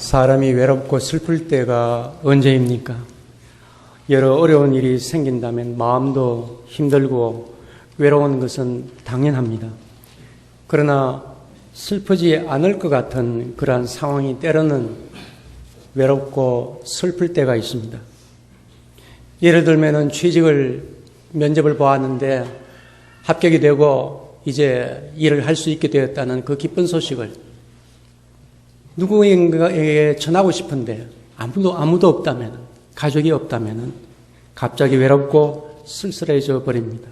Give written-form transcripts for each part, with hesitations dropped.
사람이 외롭고 슬플 때가 언제입니까? 여러 어려운 일이 생긴다면 마음도 힘들고 외로운 것은 당연합니다. 그러나 슬프지 않을 것 같은 그러한 상황이 때로는 외롭고 슬플 때가 있습니다. 예를 들면 취직을 면접을 보았는데 합격이 되고 이제 일을 할 수 있게 되었다는 그 기쁜 소식을 누구에게 전하고 싶은데 아무도 없다면, 가족이 없다면 갑자기 외롭고 쓸쓸해져 버립니다.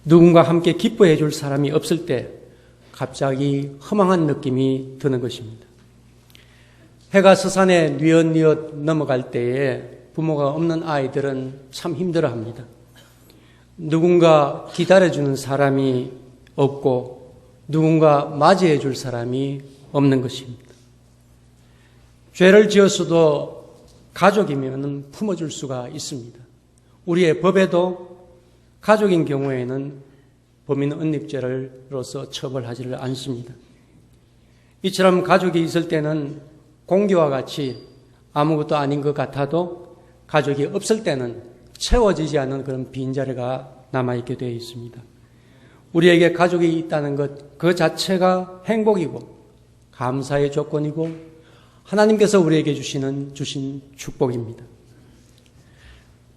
누군가 함께 기뻐해 줄 사람이 없을 때 갑자기 허망한 느낌이 드는 것입니다. 해가 서산에 뉘엿뉘엿 넘어갈 때에 부모가 없는 아이들은 참 힘들어합니다. 누군가 기다려주는 사람이 없고 누군가 맞이해 줄 사람이 없는 것입니다. 죄를 지었어도 가족이면 품어줄 수가 있습니다. 우리의 법에도 가족인 경우에는 범인 은닉죄로서 처벌하지를 않습니다. 이처럼 가족이 있을 때는 공기와 같이 아무것도 아닌 것 같아도 가족이 없을 때는 채워지지 않는 그런 빈자리가 남아있게 되어 있습니다. 우리에게 가족이 있다는 것 그 자체가 행복이고 감사의 조건이고 하나님께서 우리에게 주신 축복입니다.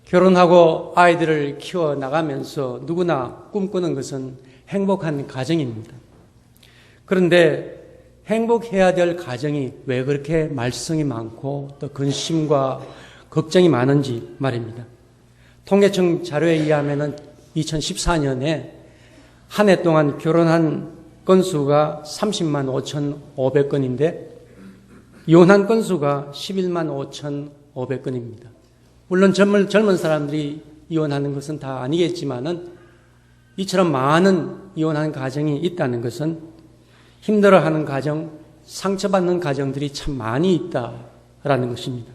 결혼하고 아이들을 키워나가면서 누구나 꿈꾸는 것은 행복한 가정입니다. 그런데 행복해야 될 가정이 왜 그렇게 말썽이 많고 또 근심과 걱정이 많은지 말입니다. 통계청 자료에 의하면 2014년에 한 해 동안 결혼한 건수가 30만 5,500건인데 이혼한 건수가 11만 5,500건입니다. 물론 젊은 사람들이 이혼하는 것은 다 아니겠지만은 이처럼 많은 이혼한 가정이 있다는 것은 힘들어하는 가정, 상처받는 가정들이 참 많이 있다라는 것입니다.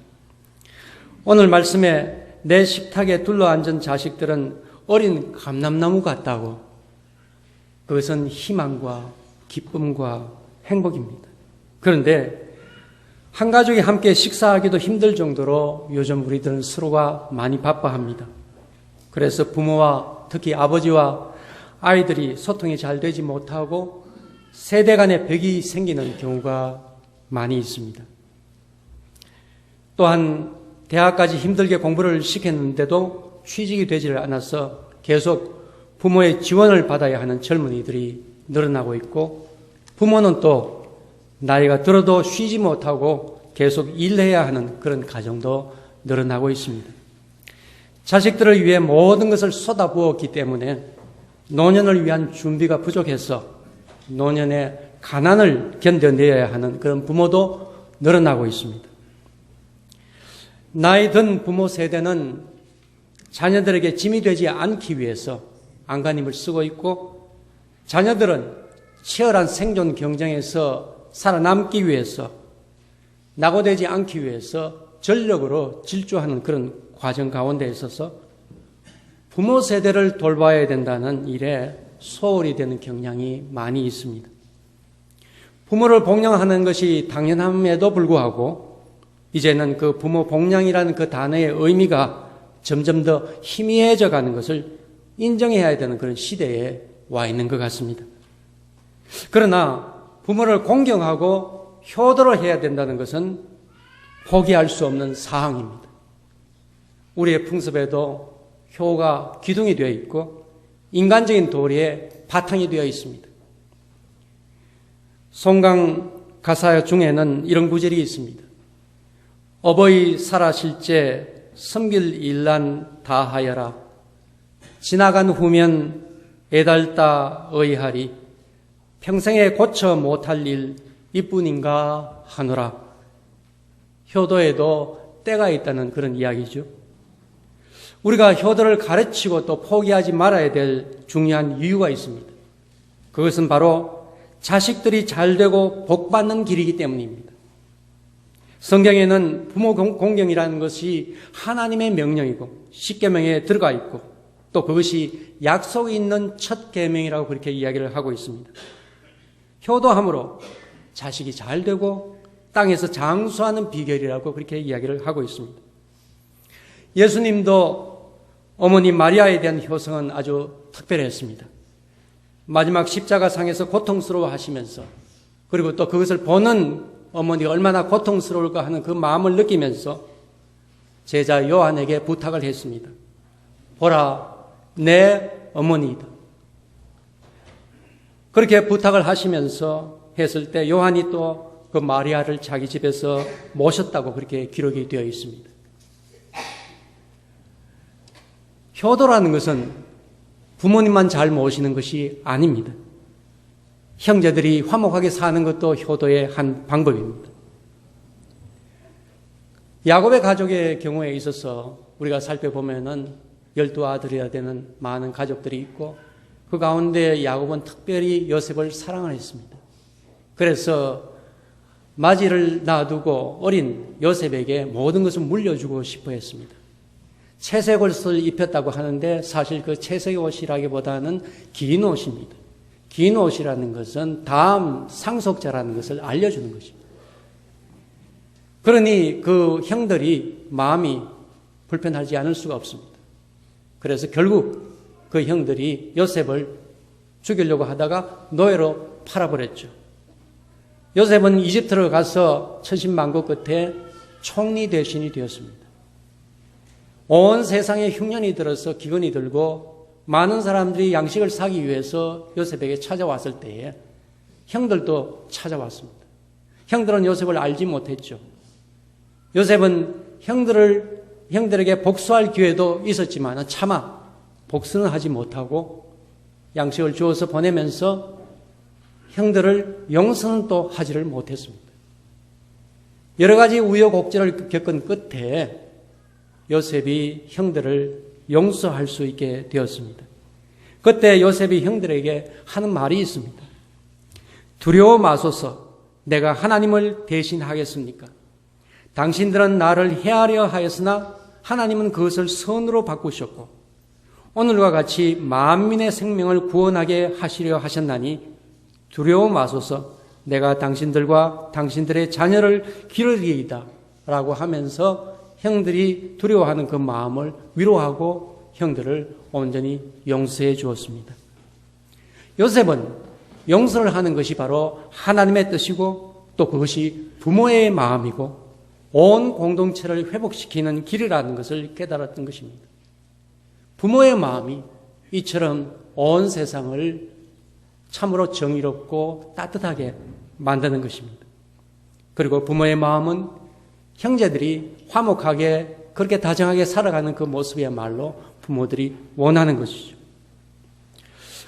오늘 말씀에 내 식탁에 둘러앉은 자식들은 어린 감람나무 같다고, 그것은 희망과 기쁨과 행복입니다. 그런데 한 가족이 함께 식사하기도 힘들 정도로 요즘 우리들은 서로가 많이 바빠합니다. 그래서 부모와 특히 아버지와 아이들이 소통이 잘 되지 못하고 세대 간의 벽이 생기는 경우가 많이 있습니다. 또한 대학까지 힘들게 공부를 시켰는데도 취직이 되지를 않아서 계속 부모의 지원을 받아야 하는 젊은이들이 늘어나고 있고, 부모는 또 나이가 들어도 쉬지 못하고 계속 일해야 하는 그런 가정도 늘어나고 있습니다. 자식들을 위해 모든 것을 쏟아부었기 때문에 노년을 위한 준비가 부족해서 노년의 가난을 견뎌내야 하는 그런 부모도 늘어나고 있습니다. 나이 든 부모 세대는 자녀들에게 짐이 되지 않기 위해서 안간힘을 쓰고 있고, 자녀들은 치열한 생존 경쟁에서 살아남기 위해서, 낙오되지 않기 위해서 전력으로 질주하는 그런 과정 가운데 있어서 부모 세대를 돌봐야 된다는 일에 소홀히 되는 경향이 많이 있습니다. 부모를 복양하는 것이 당연함에도 불구하고 이제는 그 부모 복양이라는 그 단어의 의미가 점점 더 희미해져 가는 것을 인정해야 되는 그런 시대에 와 있는 것 같습니다. 그러나 부모를 공경하고 효도를 해야 된다는 것은 포기할 수 없는 사항입니다. 우리의 풍습에도 효가 기둥이 되어 있고 인간적인 도리에 바탕이 되어 있습니다. 송강 가사 중에는 이런 구절이 있습니다. 어버이 살아실제 섬길 일난 다하여라. 지나간 후면 애달다 의하리. 평생에 고쳐 못할 일 이뿐인가 하노라. 효도에도 때가 있다는 그런 이야기죠. 우리가 효도를 가르치고 또 포기하지 말아야 될 중요한 이유가 있습니다. 그것은 바로 자식들이 잘되고 복받는 길이기 때문입니다. 성경에는 부모 공경이라는 것이 하나님의 명령이고 십계명에 들어가 있고 또 그것이 약속이 있는 첫 계명이라고 그렇게 이야기를 하고 있습니다. 효도함으로 자식이 잘 되고 땅에서 장수하는 비결이라고 그렇게 이야기를 하고 있습니다. 예수님도 어머니 마리아에 대한 효성은 아주 특별했습니다. 마지막 십자가상에서 고통스러워 하시면서, 그리고 또 그것을 보는 어머니가 얼마나 고통스러울까 하는 그 마음을 느끼면서 제자 요한에게 부탁을 했습니다. 보라, 내 어머니이다. 그렇게 부탁을 하시면서 했을 때 요한이 또 그 마리아를 자기 집에서 모셨다고 그렇게 기록이 되어 있습니다. 효도라는 것은 부모님만 잘 모시는 것이 아닙니다. 형제들이 화목하게 사는 것도 효도의 한 방법입니다. 야곱의 가족의 경우에 있어서 우리가 살펴보면은 12아들이라 되는 많은 가족들이 있고, 그 가운데 야곱은 특별히 요셉을 사랑을 했습니다. 그래서 마지를 놔두고 어린 요셉에게 모든 것을 물려주고 싶어 했습니다. 채색 옷을 입혔다고 하는데 사실 그 채색 옷이라기보다는 긴 옷입니다. 긴 옷이라는 것은 다음 상속자라는 것을 알려주는 것입니다. 그러니 그 형들이 마음이 불편하지 않을 수가 없습니다. 그래서 결국 그 형들이 요셉을 죽이려고 하다가 노예로 팔아버렸죠. 요셉은 이집트로 가서 천신만고 끝에 총리 대신이 되었습니다. 온 세상에 흉년이 들어서 기근이 들고 많은 사람들이 양식을 사기 위해서 요셉에게 찾아왔을 때에 형들도 찾아왔습니다. 형들은 요셉을 알지 못했죠. 요셉은 형들에게 복수할 기회도 있었지만 차마 복수는 하지 못하고 양식을 주어서 보내면서 형들을 용서는 또 하지를 못했습니다. 여러 가지 우여곡절을 겪은 끝에 요셉이 형들을 용서할 수 있게 되었습니다. 그때 요셉이 형들에게 하는 말이 있습니다. 두려워 마소서, 내가 하나님을 대신하겠습니까? 당신들은 나를 해하려 하였으나 하나님은 그것을 선으로 바꾸셨고 오늘과 같이 만민의 생명을 구원하게 하시려 하셨나니 두려워 마소서, 내가 당신들과 당신들의 자녀를 기르리이다 라고 하면서 형들이 두려워하는 그 마음을 위로하고 형들을 온전히 용서해 주었습니다. 요셉은 용서를 하는 것이 바로 하나님의 뜻이고 또 그것이 부모의 마음이고 온 공동체를 회복시키는 길이라는 것을 깨달았던 것입니다. 부모의 마음이 이처럼 온 세상을 참으로 정의롭고 따뜻하게 만드는 것입니다. 그리고 부모의 마음은 형제들이 화목하게 그렇게 다정하게 살아가는 그 모습이야말로 부모들이 원하는 것이죠.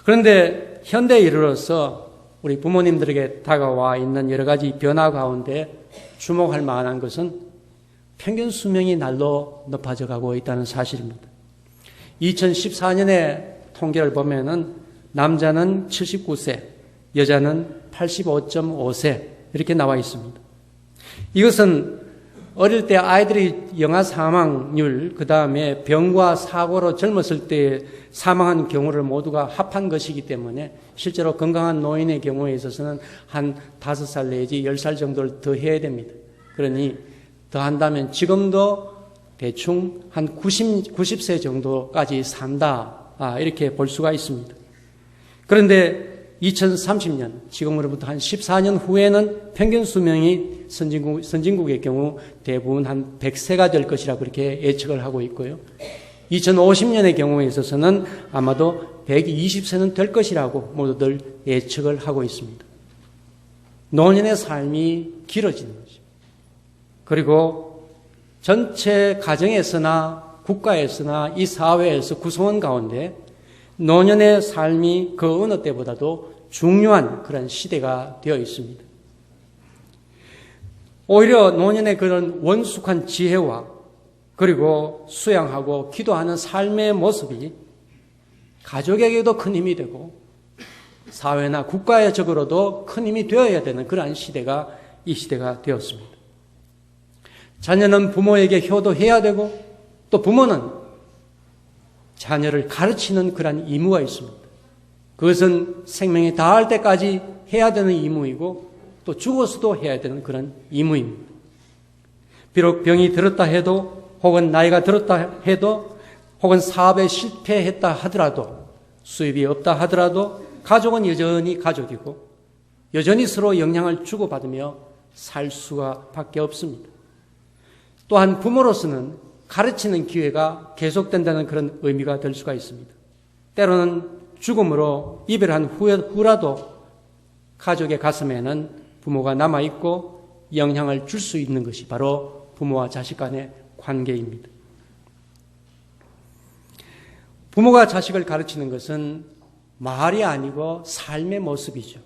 그런데 현대에 이르러서 우리 부모님들에게 다가와 있는 여러 가지 변화 가운데 주목할 만한 것은 평균 수명이 날로 높아져 가고 있다는 사실입니다. 2014년에 통계를 보면은 남자는 79세, 여자는 85.5세 이렇게 나와 있습니다. 이것은 어릴 때 아이들이 영아 사망률, 그 다음에 병과 사고로 젊었을 때 사망한 경우를 모두가 합한 것이기 때문에 실제로 건강한 노인의 경우에 있어서는 한 5살 내지 10살 정도를 더 해야 됩니다. 그러니 더 한다면 지금도 대충 한 90세 정도까지 산다, 이렇게 볼 수가 있습니다. 그런데 2030년, 지금으로부터 한 14년 후에는 평균 수명이 선진국의 경우 대부분 한 100세가 될 것이라고 그렇게 예측을 하고 있고요. 2050년의 경우에 있어서는 아마도 120세는 될 것이라고 모두들 예측을 하고 있습니다. 노년의 삶이 길어지는 거죠. 그리고 전체 가정에서나 국가에서나 이 사회에서 구성원 가운데 노년의 삶이 그 어느 때보다도 중요한 그런 시대가 되어 있습니다. 오히려 노년의 그런 원숙한 지혜와 그리고 수양하고 기도하는 삶의 모습이 가족에게도 큰 힘이 되고 사회나 국가적으로도 큰 힘이 되어야 되는 그러한 시대가 이 시대가 되었습니다. 자녀는 부모에게 효도해야 되고 또 부모는 자녀를 가르치는 그러한 의무가 있습니다. 그것은 생명이 다할 때까지 해야 되는 의무이고 또 죽어서도 해야 되는 그런 의무입니다. 비록 병이 들었다 해도, 혹은 나이가 들었다 해도, 혹은 사업에 실패했다 하더라도, 수입이 없다 하더라도 가족은 여전히 가족이고 여전히 서로 영향을 주고받으며 살 수가 밖에 없습니다. 또한 부모로서는 가르치는 기회가 계속된다는 그런 의미가 될 수가 있습니다. 때로는 죽음으로 이별한 후라도 가족의 가슴에는 부모가 남아있고 영향을 줄 수 있는 것이 바로 부모와 자식 간의 관계입니다. 부모가 자식을 가르치는 것은 말이 아니고 삶의 모습이죠.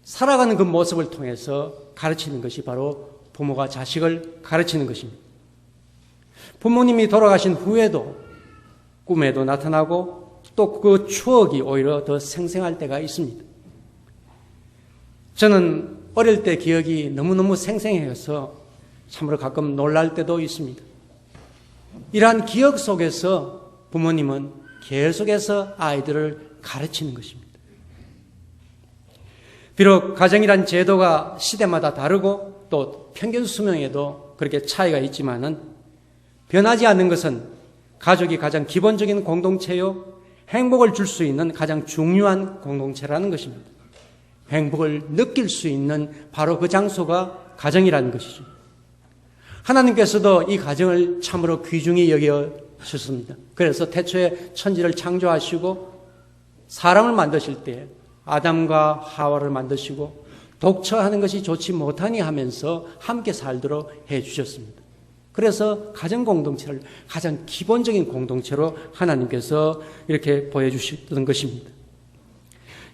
살아가는 그 모습을 통해서 가르치는 것이 바로 부모가 자식을 가르치는 것입니다. 부모님이 돌아가신 후에도 꿈에도 나타나고 또 그 추억이 오히려 더 생생할 때가 있습니다. 저는 어릴 때 기억이 너무너무 생생해서 참으로 가끔 놀랄 때도 있습니다. 이러한 기억 속에서 부모님은 계속해서 아이들을 가르치는 것입니다. 비록 가정이란 제도가 시대마다 다르고 또 평균 수명에도 그렇게 차이가 있지만은 변하지 않는 것은 가족이 가장 기본적인 공동체요, 행복을 줄 수 있는 가장 중요한 공동체라는 것입니다. 행복을 느낄 수 있는 바로 그 장소가 가정이라는 것이죠. 하나님께서도 이 가정을 참으로 귀중히 여겨주셨습니다. 그래서 태초에 천지를 창조하시고 사람을 만드실 때 아담과 하와를 만드시고 독처하는 것이 좋지 못하니 하면서 함께 살도록 해주셨습니다. 그래서 가정 공동체를 가장 기본적인 공동체로 하나님께서 이렇게 보여주셨던 것입니다.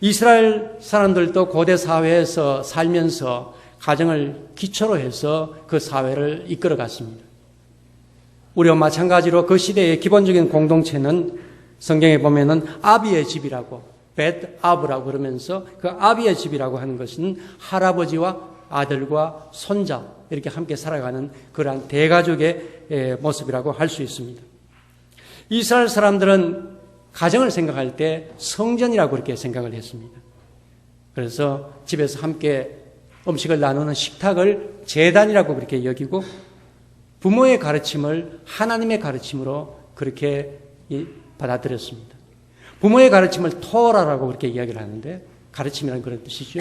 이스라엘 사람들도 고대 사회에서 살면서 가정을 기초로 해서 그 사회를 이끌어갔습니다. 우리와 마찬가지로 그 시대의 기본적인 공동체는 성경에 보면은 아비의 집이라고, 벳 아브라고 그러면서 그 아비의 집이라고 하는 것은 할아버지와 아들과 손자 이렇게 함께 살아가는 그러한 대가족의 모습이라고 할 수 있습니다. 이스라엘 사람들은 가정을 생각할 때 성전이라고 그렇게 생각을 했습니다. 그래서 집에서 함께 음식을 나누는 식탁을 제단이라고 그렇게 여기고 부모의 가르침을 하나님의 가르침으로 그렇게 받아들였습니다. 부모의 가르침을 토라라고 그렇게 이야기를 하는데 가르침이라는 그런 뜻이죠.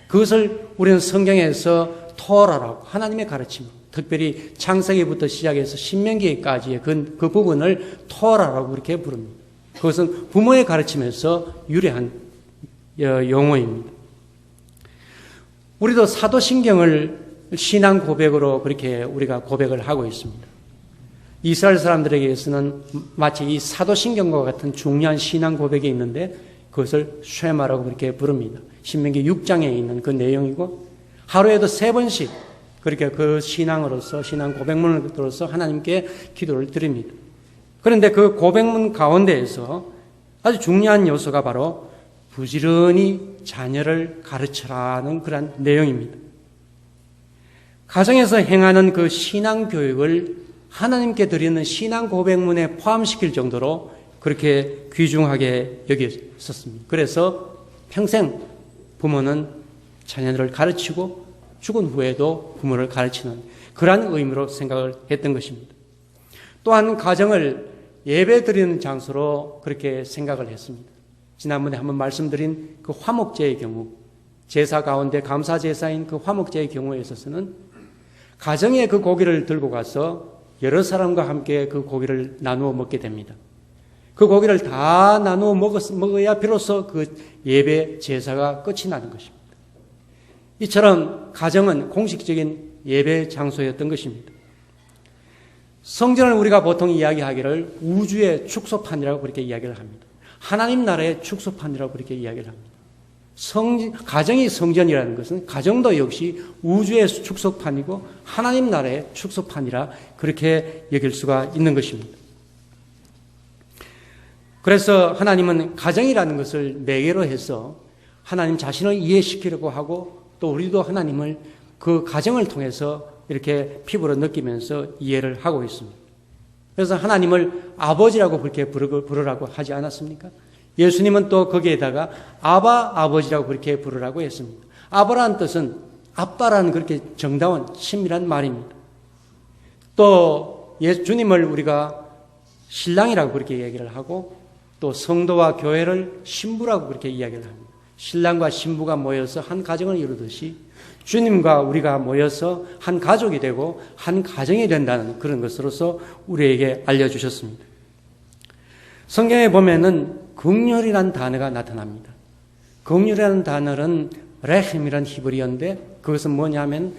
그것을 우리는 성경에서 토라라고 하나님의 가르침, 특별히 창세기부터 시작해서 신명기까지의 그 부분을 토라라고 그렇게 부릅니다. 그것은 부모의 가르침에서 유래한 용어입니다. 우리도 사도신경을 신앙 고백으로 그렇게 우리가 고백을 하고 있습니다. 이스라엘 사람들에게서는 마치 이 사도신경과 같은 중요한 신앙 고백이 있는데 그것을 쉐마라고 그렇게 부릅니다. 신명기 6장에 있는 그 내용이고 하루에도 3번씩 그렇게 그 신앙으로서 신앙 고백문을 들어서 하나님께 기도를 드립니다. 그런데 그 고백문 가운데에서 아주 중요한 요소가 바로 부지런히 자녀를 가르쳐라는 그런 내용입니다. 가정에서 행하는 그 신앙 교육을 하나님께 드리는 신앙 고백문에 포함시킬 정도로 그렇게 귀중하게 여겼었습니다. 그래서 평생 부모는 자녀들을 가르치고 죽은 후에도 부모를 가르치는 그러한 의미로 생각을 했던 것입니다. 또한 가정을 예배 드리는 장소로 그렇게 생각을 했습니다. 지난번에 한번 말씀드린 그 화목제의 경우, 제사 가운데 감사 제사인 그 화목제의 경우에 있어서는 가정에 그 고기를 들고 가서 여러 사람과 함께 그 고기를 나누어 먹게 됩니다. 그 고기를 다 나누어 먹어야 비로소 그 예배 제사가 끝이 나는 것입니다. 이처럼 가정은 공식적인 예배 장소였던 것입니다. 성전을 우리가 보통 이야기하기를 우주의 축소판이라고 그렇게 이야기를 합니다. 하나님 나라의 축소판이라고 그렇게 이야기를 합니다. 가정이 성전이라는 것은 가정도 역시 우주의 축소판이고 하나님 나라의 축소판이라 그렇게 여길 수가 있는 것입니다. 그래서 하나님은 가정이라는 것을 매개로 해서 하나님 자신을 이해시키려고 하고 또 우리도 하나님을 그 가정을 통해서 이렇게 피부로 느끼면서 이해를 하고 있습니다. 그래서 하나님을 아버지라고 그렇게 부르라고 하지 않았습니까? 예수님은 또 거기에다가 아바 아버지라고 그렇게 부르라고 했습니다. 아버라는 뜻은 아빠라는 그렇게 정다운 친밀한 말입니다. 또 주님을 우리가 신랑이라고 그렇게 얘기를 하고 또 성도와 교회를 신부라고 그렇게 이야기를 합니다. 신랑과 신부가 모여서 한 가정을 이루듯이 주님과 우리가 모여서 한 가족이 되고 한 가정이 된다는 그런 것으로서 우리에게 알려주셨습니다. 성경에 보면은 긍휼이라는 단어가 나타납니다. 긍휼이라는 단어는 레헴이라는 히브리어인데 그것은 뭐냐면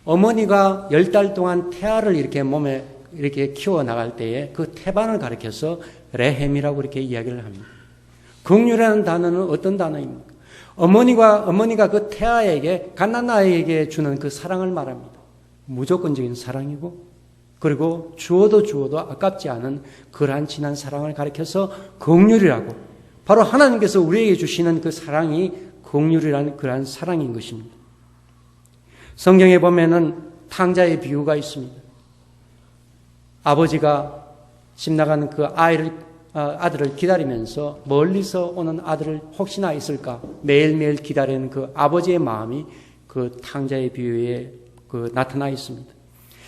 어머니가 10달 동안 태아를 이렇게 몸에 이렇게 키워나갈 때에 그 태반을 가리켜서 레헴이라고 이렇게 이야기를 합니다. 긍휼이라는 단어는 어떤 단어입니까? 어머니가 그 태아에게 갓난아이에게 주는 그 사랑을 말합니다. 무조건적인 사랑이고 그리고 주어도 아깝지 않은 그러한 진한 사랑을 가리켜서 긍휼이라고 바로 하나님께서 우리에게 주시는 그 사랑이 긍휼이라는 그러한 사랑인 것입니다. 성경에 보면은 탕자의 비유가 있습니다. 아버지가 집 나가는 그 아들을 기다리면서 멀리서 오는 아들을 혹시나 있을까 매일매일 기다리는 그 아버지의 마음이 그 탕자의 비유에 나타나 있습니다.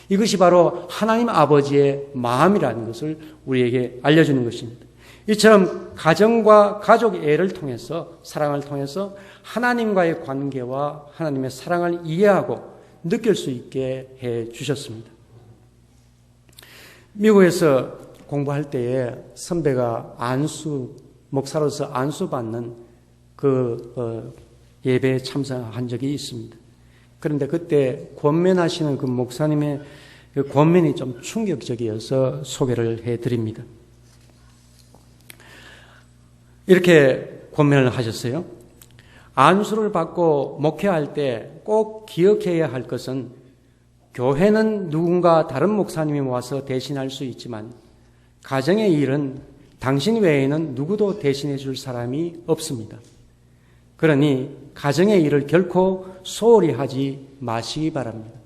이것이 바로 하나님 아버지의 마음이라는 것을 우리에게 알려주는 것입니다. 이처럼 가정과 가족의 애를 통해서 사랑을 통해서 하나님과의 관계와 하나님의 사랑을 이해하고 느낄 수 있게 해 주셨습니다. 미국에서 공부할 때에 선배가 목사로서 안수받는 예배에 참석한 적이 있습니다. 그런데 그때 권면하시는 그 목사님의 그 권면이 좀 충격적이어서 소개를 해드립니다. 이렇게 권면을 하셨어요. 안수를 받고 목회할 때 꼭 기억해야 할 것은 교회는 누군가 다른 목사님이 와서 대신할 수 있지만 가정의 일은 당신 외에는 누구도 대신해 줄 사람이 없습니다. 그러니 가정의 일을 결코 소홀히 하지 마시기 바랍니다.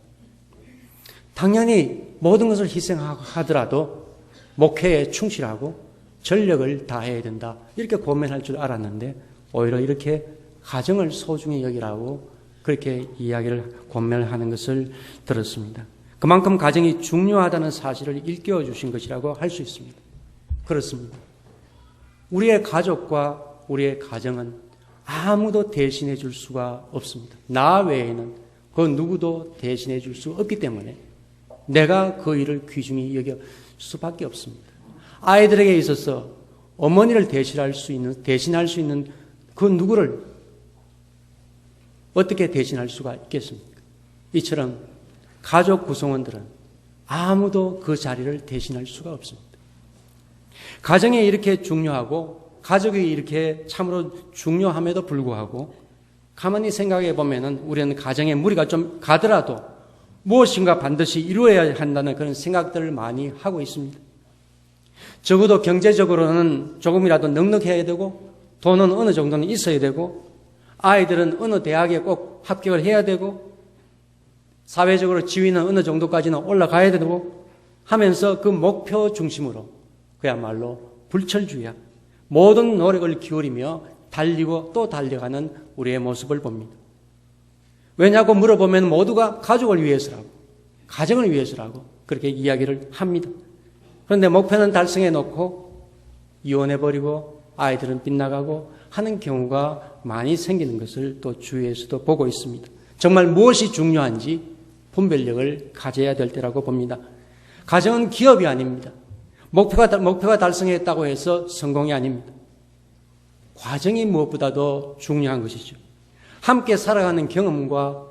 당연히 모든 것을 희생하더라도 목회에 충실하고 전력을 다해야 된다. 이렇게 고민할 줄 알았는데 오히려 이렇게 가정을 소중히 여기라고 그렇게 이야기를 권면을 하는 것을 들었습니다. 그만큼 가정이 중요하다는 사실을 일깨워 주신 것이라고 할 수 있습니다. 그렇습니다. 우리의 가족과 우리의 가정은 아무도 대신해 줄 수가 없습니다. 나 외에는 그 누구도 대신해 줄 수 없기 때문에 내가 그 일을 귀중히 여길 수밖에 없습니다. 아이들에게 있어서 어머니를 대신할 수 있는 그 누구를 어떻게 대신할 수가 있겠습니까? 이처럼 가족 구성원들은 아무도 그 자리를 대신할 수가 없습니다. 가정이 이렇게 중요하고 가족이 이렇게 참으로 중요함에도 불구하고 가만히 생각해 보면은 우리는 가정에 무리가 좀 가더라도 무엇인가 반드시 이루어야 한다는 그런 생각들을 많이 하고 있습니다. 적어도 경제적으로는 조금이라도 넉넉해야 되고 돈은 어느 정도는 있어야 되고 아이들은 어느 대학에 꼭 합격을 해야 되고 사회적으로 지위는 어느 정도까지는 올라가야 되고 하면서 그 목표 중심으로 그야말로 불철주야 모든 노력을 기울이며 달리고 또 달려가는 우리의 모습을 봅니다. 왜냐고 물어보면 모두가 가족을 위해서라고 가정을 위해서라고 그렇게 이야기를 합니다. 그런데 목표는 달성해 놓고 이혼해버리고 아이들은 빗나가고 하는 경우가 많이 생기는 것을 또 주위에서도 보고 있습니다. 정말 무엇이 중요한지 분별력을 가져야 될 때라고 봅니다. 가정은 기업이 아닙니다. 목표가 달성했다고 해서 성공이 아닙니다. 과정이 무엇보다도 중요한 것이죠. 함께 살아가는 경험과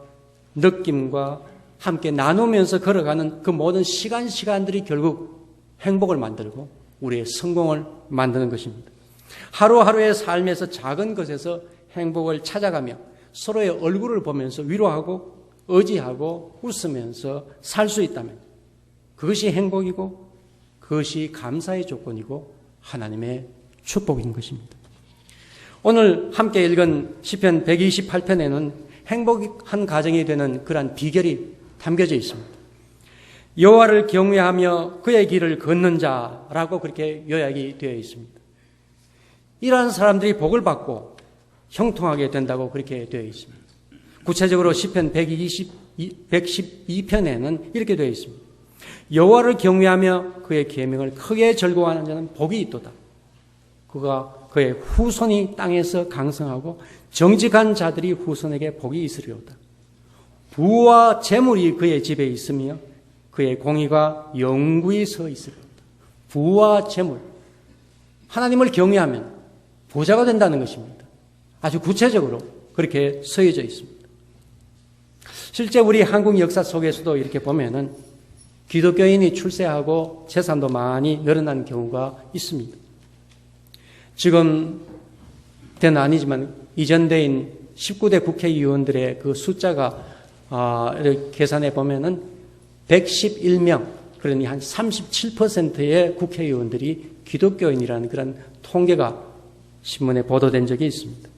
느낌과 함께 나누면서 걸어가는 그 모든 시간들이 결국 행복을 만들고 우리의 성공을 만드는 것입니다. 하루하루의 삶에서 작은 것에서 행복을 찾아가며 서로의 얼굴을 보면서 위로하고 의지하고 웃으면서 살 수 있다면 그것이 행복이고 그것이 감사의 조건이고 하나님의 축복인 것입니다. 오늘 함께 읽은 시편 128편에는 행복한 가정이 되는 그러한 비결이 담겨져 있습니다. 여호와를 경외하며 그의 길을 걷는 자라고 그렇게 요약이 되어 있습니다. 이러한 사람들이 복을 받고 형통하게 된다고 그렇게 되어 있습니다. 구체적으로 시편 112편에는 이렇게 되어 있습니다. 여호와를 경외하며 그의 계명을 크게 즐거워하는 자는 복이 있도다. 그의 후손이 땅에서 강성하고 정직한 자들이 후손에게 복이 있으리로다. 부와 재물이 그의 집에 있으며 그의 공의가 영구히 서 있으리로다. 부와 재물, 하나님을 경외하면 부자가 된다는 것입니다. 아주 구체적으로 그렇게 쓰여져 있습니다. 실제 우리 한국 역사 속에서도 이렇게 보면은 기독교인이 출세하고 재산도 많이 늘어난 경우가 있습니다. 지금 때는 아니지만 이전 대인 19대 국회의원들의 그 숫자가 계산해 보면은 111명, 그러니 한 37%의 국회의원들이 기독교인이라는 그런 통계가 신문에 보도된 적이 있습니다.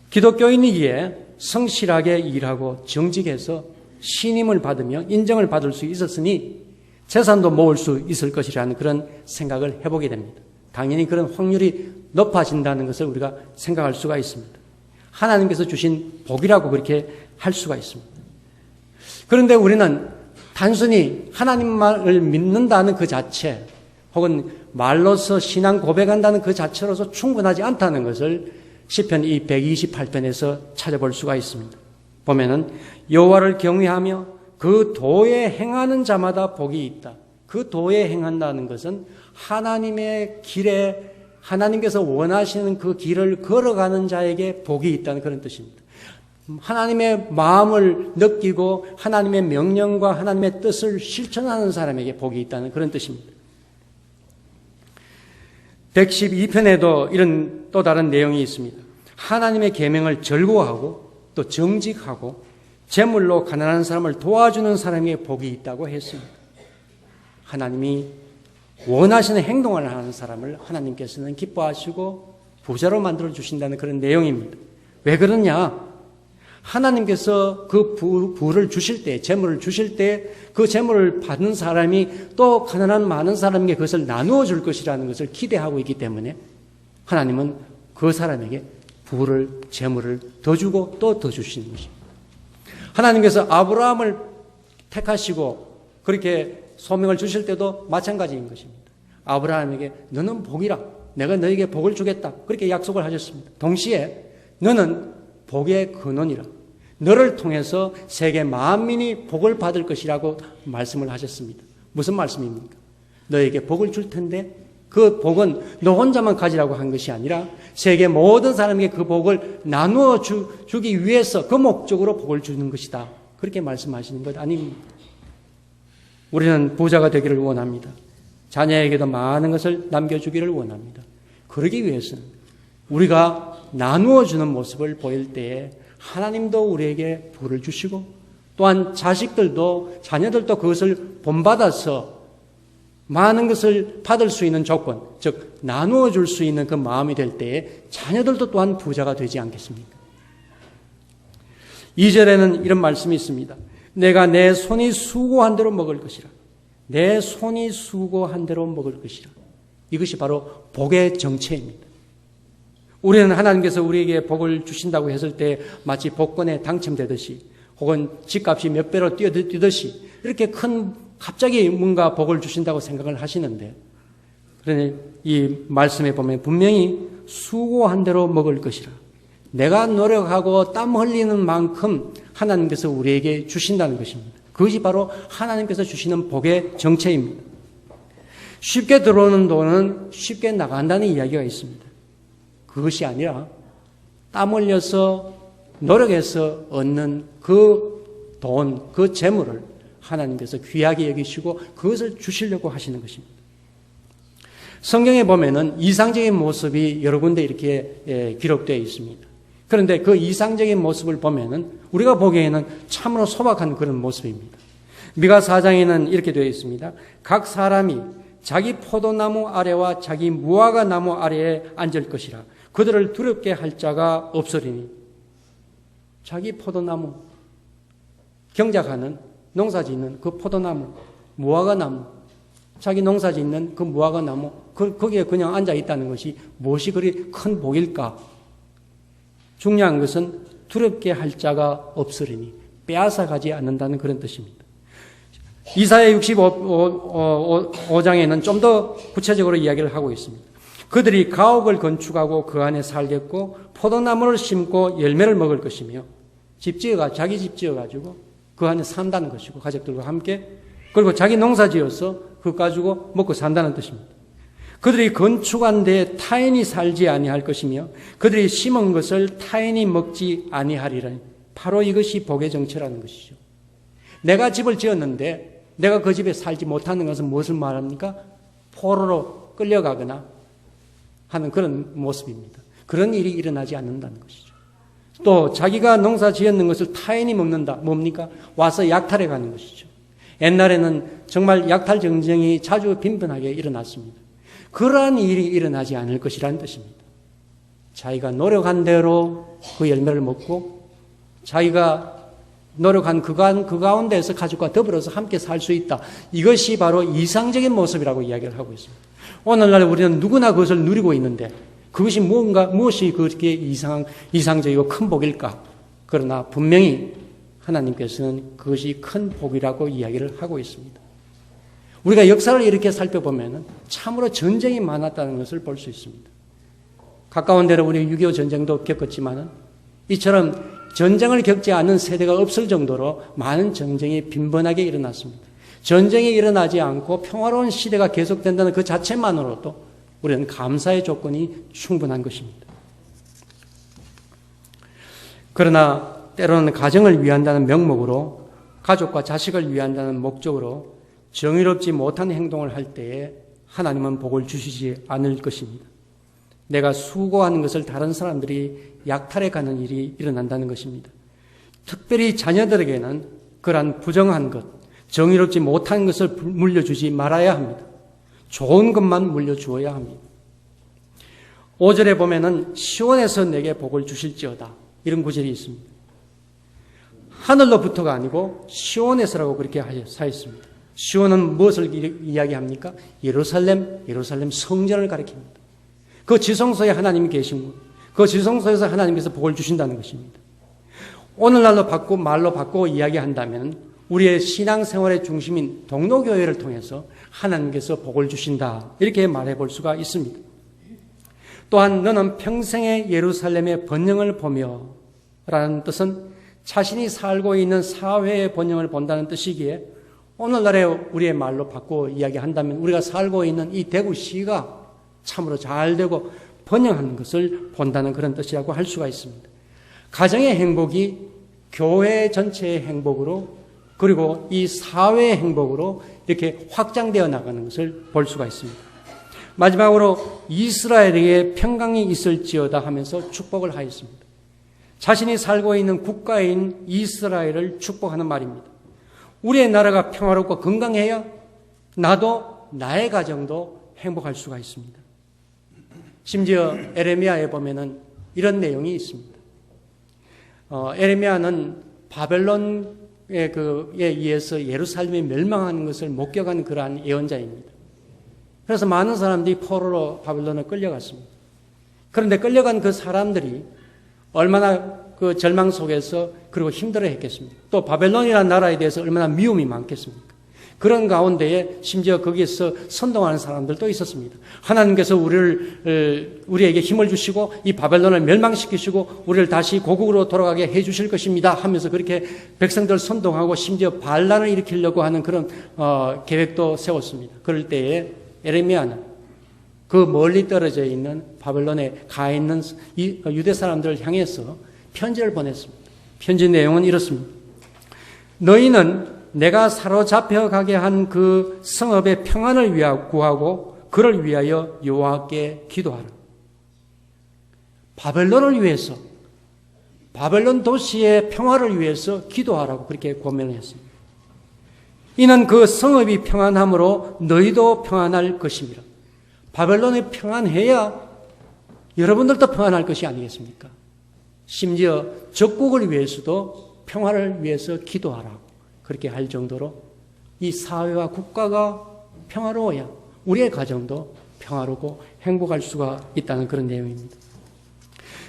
기독교인이기에 성실하게 일하고 정직해서 신임을 받으며 인정을 받을 수 있었으니 재산도 모을 수 있을 것이라는 그런 생각을 해보게 됩니다. 당연히 그런 확률이 높아진다는 것을 우리가 생각할 수가 있습니다. 하나님께서 주신 복이라고 그렇게 할 수가 있습니다. 그런데 우리는 단순히 하나님만을 믿는다는 그 자체, 혹은 말로서 신앙 고백한다는 그 자체로서 충분하지 않다는 것을 시편 128편에서 찾아볼 수가 있습니다. 보면은 여호와를 경외하며 그 도에 행하는 자마다 복이 있다. 그 도에 행한다는 것은 하나님의 길에, 하나님께서 원하시는 그 길을 걸어가는 자에게 복이 있다는 그런 뜻입니다. 하나님의 마음을 느끼고 하나님의 명령과 하나님의 뜻을 실천하는 사람에게 복이 있다는 그런 뜻입니다. 112편에도 이런 또 다른 내용이 있습니다. 하나님의 계명을 즐거워하고 또 정직하고 재물로 가난한 사람을 도와주는 사람에게 복이 있다고 했습니다. 하나님이 원하시는 행동을 하는 사람을 하나님께서는 기뻐하시고 부자로 만들어 주신다는 그런 내용입니다. 왜 그러냐? 하나님께서 그 부를 주실 때, 재물을 주실 때 그 재물을 받는 사람이 또 가난한 많은 사람에게 그것을 나누어 줄 것이라는 것을 기대하고 있기 때문에 하나님은 그 사람에게 부를, 재물을 더 주고 또 더 주시는 것입니다. 하나님께서 아브라함을 택하시고 그렇게 소명을 주실 때도 마찬가지인 것입니다. 아브라함에게 너는 복이라, 내가 너에게 복을 주겠다, 그렇게 약속을 하셨습니다. 동시에 너는 복의 근원이라, 너를 통해서 세계 만민이 복을 받을 것이라고 말씀을 하셨습니다. 무슨 말씀입니까? 너에게 복을 줄 텐데 그 복은 너 혼자만 가지라고 한 것이 아니라 세계 모든 사람에게 그 복을 나누어 주기 위해서 그 목적으로 복을 주는 것이다. 그렇게 말씀하시는 것 아닙니까? 우리는 부자가 되기를 원합니다. 자녀에게도 많은 것을 남겨주기를 원합니다. 그러기 위해서는 우리가 나누어 주는 모습을 보일 때에 하나님도 우리에게 부를 주시고 또한 자식들도, 자녀들도 그것을 본받아서 많은 것을 받을 수 있는 조건, 즉 나누어 줄 수 있는 그 마음이 될 때에 자녀들도 또한 부자가 되지 않겠습니까? 2절에는 이런 말씀이 있습니다. 내가 내 손이 수고한 대로 먹을 것이라. 내 손이 수고한 대로 먹을 것이라. 이것이 바로 복의 정체입니다. 우리는 하나님께서 우리에게 복을 주신다고 했을 때 마치 복권에 당첨되듯이 혹은 집값이 몇 배로 뛰듯이 이렇게 갑자기 뭔가 복을 주신다고 생각을 하시는데, 그러니 이 말씀에 보면 분명히 수고한 대로 먹을 것이라. 내가 노력하고 땀 흘리는 만큼 하나님께서 우리에게 주신다는 것입니다. 그것이 바로 하나님께서 주시는 복의 정체입니다. 쉽게 들어오는 돈은 쉽게 나간다는 이야기가 있습니다. 그것이 아니라 땀 흘려서 노력해서 얻는 그 돈, 그 재물을 하나님께서 귀하게 여기시고 그것을 주시려고 하시는 것입니다. 성경에 보면은 이상적인 모습이 여러 군데 이렇게 기록되어 있습니다. 그런데 그 이상적인 모습을 보면은 우리가 보기에는 참으로 소박한 그런 모습입니다. 미가 4장에는 이렇게 되어 있습니다. 각 사람이 자기 포도나무 아래와 자기 무화과 나무 아래에 앉을 것이라. 그들을 두렵게 할 자가 없으리니. 자기 포도나무, 경작하는, 농사짓는 그 포도나무, 무화과 나무, 자기 농사짓는 그 무화과 나무, 거기에 그냥 앉아 있다는 것이 무엇이 그리 큰 복일까? 중요한 것은 두렵게 할 자가 없으리니 빼앗아 가지 않는다는 그런 뜻입니다. 이사야 65장에는 좀 더 구체적으로 이야기를 하고 있습니다. 그들이 가옥을 건축하고 그 안에 살겠고 포도나무를 심고 열매를 먹을 것이며 자기 집 지어가지고 그 안에 산다는 것이고 가족들과 함께 그리고 자기 농사 지어서 그거 가지고 먹고 산다는 뜻입니다. 그들이 건축한 데에 타인이 살지 아니할 것이며 그들이 심은 것을 타인이 먹지 아니하리라. 바로 이것이 복의 정체라는 것이죠. 내가 집을 지었는데 내가 그 집에 살지 못하는 것은 무엇을 말합니까? 포로로 끌려가거나 하는 그런 모습입니다. 그런 일이 일어나지 않는다는 것이죠. 또 자기가 농사 지었는 것을 타인이 먹는다. 뭡니까? 와서 약탈해 가는 것이죠. 옛날에는 정말 약탈 전쟁이 자주 빈번하게 일어났습니다. 그러한 일이 일어나지 않을 것이라는 뜻입니다. 자기가 노력한 대로 그 열매를 먹고 자기가 노력한 그 가운데에서 가족과 더불어서 함께 살 수 있다. 이것이 바로 이상적인 모습이라고 이야기를 하고 있습니다. 오늘날 우리는 누구나 그것을 누리고 있는데 그것이 무엇이 그렇게 이상적이고 큰 복일까? 그러나 분명히 하나님께서는 그것이 큰 복이라고 이야기를 하고 있습니다. 우리가 역사를 이렇게 살펴보면 참으로 전쟁이 많았다는 것을 볼 수 있습니다. 가까운 데로 우리 6.25 전쟁도 겪었지만 이처럼 전쟁을 겪지 않은 세대가 없을 정도로 많은 전쟁이 빈번하게 일어났습니다. 전쟁이 일어나지 않고 평화로운 시대가 계속된다는 그 자체만으로도 우리는 감사의 조건이 충분한 것입니다. 그러나 때로는 가정을 위한다는 명목으로 가족과 자식을 위한다는 목적으로 정의롭지 못한 행동을 할 때에 하나님은 복을 주시지 않을 것입니다. 내가 수고하는 것을 다른 사람들이 약탈해 가는 일이 일어난다는 것입니다. 특별히 자녀들에게는 그러한 부정한 것, 정의롭지 못한 것을 물려주지 말아야 합니다. 좋은 것만 물려주어야 합니다. 5절에 보면은 시온에서 내게 복을 주실지어다. 이런 구절이 있습니다. 하늘로부터가 아니고 시온에서라고 그렇게 하였습니다. 시온은 무엇을 이야기합니까? 예루살렘 성전을 가리킵니다. 그 지성소에 하나님이 계신 것, 그 지성소에서 하나님께서 복을 주신다는 것입니다. 오늘날로 말로 바꾸고 이야기한다면 우리의 신앙생활의 중심인 동로교회를 통해서 하나님께서 복을 주신다. 이렇게 말해볼 수가 있습니다. 또한 너는 평생의 예루살렘의 번영을 보며 라는 뜻은 자신이 살고 있는 사회의 번영을 본다는 뜻이기에 오늘날에 우리의 말로 바꾸어 이야기한다면 우리가 살고 있는 이 대구시가 참으로 잘 되고 번영하는 것을 본다는 그런 뜻이라고 할 수가 있습니다. 가정의 행복이 교회 전체의 행복으로 그리고 이 사회의 행복으로 이렇게 확장되어 나가는 것을 볼 수가 있습니다. 마지막으로 이스라엘에게 평강이 있을지어다 하면서 축복을 하였습니다. 자신이 살고 있는 국가인 이스라엘을 축복하는 말입니다. 우리의 나라가 평화롭고 건강해야 나도 나의 가정도 행복할 수가 있습니다. 심지어 에레미야에 보면은 이런 내용이 있습니다. 에레미야는 바벨론에 의해서 예루살렘이 멸망하는 것을 목격한 그러한 예언자입니다. 그래서 많은 사람들이 포로로 바벨론에 끌려갔습니다. 그런데 끌려간 그 사람들이 얼마나 그 절망 속에서 그리고 힘들어 했겠습니까? 또 바벨론이라는 나라에 대해서 얼마나 미움이 많겠습니까? 그런 가운데에 심지어 거기에서 선동하는 사람들도 있었습니다. 하나님께서 우리에게 힘을 주시고 이 바벨론을 멸망시키시고 우리를 다시 고국으로 돌아가게 해 주실 것입니다 하면서 그렇게 백성들을 선동하고 심지어 반란을 일으키려고 하는 그런 계획도 세웠습니다. 그럴 때에 에레미야는 그 멀리 떨어져 있는 바벨론에 가 있는 유대 사람들을 향해서 편지를 보냈습니다. 편지 내용은 이렇습니다. 너희는 내가 사로잡혀 가게 한 그 성읍의 평안을 구하고 그를 위하여 여호와께 기도하라. 바벨론을 위해서, 바벨론 도시의 평화를 위해서 기도하라고 그렇게 고면을 했습니다. 이는 그 성읍이 평안함으로 너희도 평안할 것입니다. 바벨론이 평안해야 여러분들도 평안할 것이 아니겠습니까? 심지어 적국을 위해서도 평화를 위해서 기도하라고 그렇게 할 정도로 이 사회와 국가가 평화로워야 우리의 가정도 평화롭고 행복할 수가 있다는 그런 내용입니다.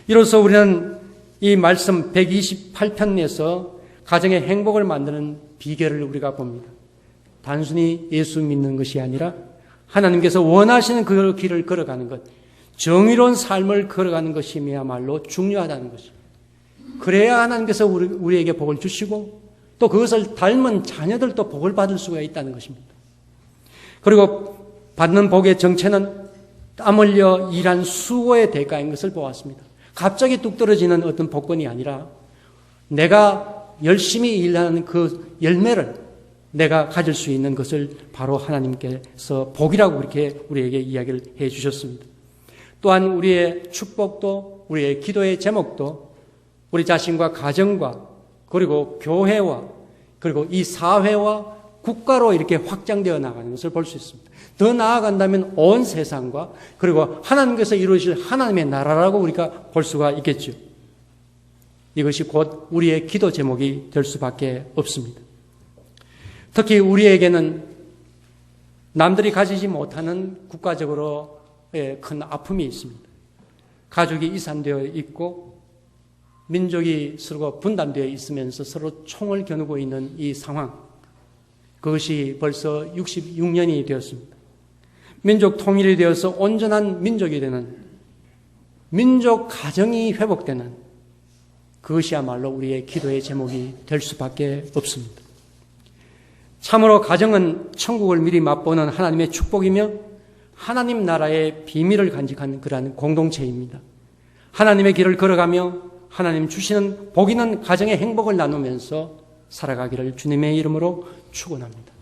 이로써 우리는 이 말씀 128편에서 가정의 행복을 만드는 비결을 우리가 봅니다. 단순히 예수 믿는 것이 아니라 하나님께서 원하시는 그 길을 걸어가는 것, 정의로운 삶을 걸어가는 것이야말로 중요하다는 것입니다. 그래야 하나님께서 우리에게 복을 주시고 또 그것을 닮은 자녀들도 복을 받을 수가 있다는 것입니다. 그리고 받는 복의 정체는 땀 흘려 일한 수고의 대가인 것을 보았습니다. 갑자기 뚝 떨어지는 어떤 복권이 아니라 내가 열심히 일하는 그 열매를 내가 가질 수 있는 것을 바로 하나님께서 복이라고 그렇게 우리에게 이야기를 해 주셨습니다. 또한 우리의 축복도 우리의 기도의 제목도 우리 자신과 가정과 그리고 교회와 그리고 이 사회와 국가로 이렇게 확장되어 나가는 것을 볼 수 있습니다. 더 나아간다면 온 세상과 그리고 하나님께서 이루실 하나님의 나라라고 우리가 볼 수가 있겠죠. 이것이 곧 우리의 기도 제목이 될 수밖에 없습니다. 특히 우리에게는 남들이 가지지 못하는 국가적으로의 큰 아픔이 있습니다. 가족이 이산되어 있고 민족이 서로 분단되어 있으면서 서로 총을 겨누고 있는 이 상황, 그것이 벌써 66년이 되었습니다. 민족 통일이 되어서 온전한 민족이 되는 민족 가정이 회복되는 그것이야말로 우리의 기도의 제목이 될 수밖에 없습니다. 참으로 가정은 천국을 미리 맛보는 하나님의 축복이며 하나님 나라의 비밀을 간직하는 그러한 공동체입니다. 하나님의 길을 걸어가며 하나님 주시는 복 있는 가정의 행복을 나누면서 살아가기를 주님의 이름으로 축원합니다.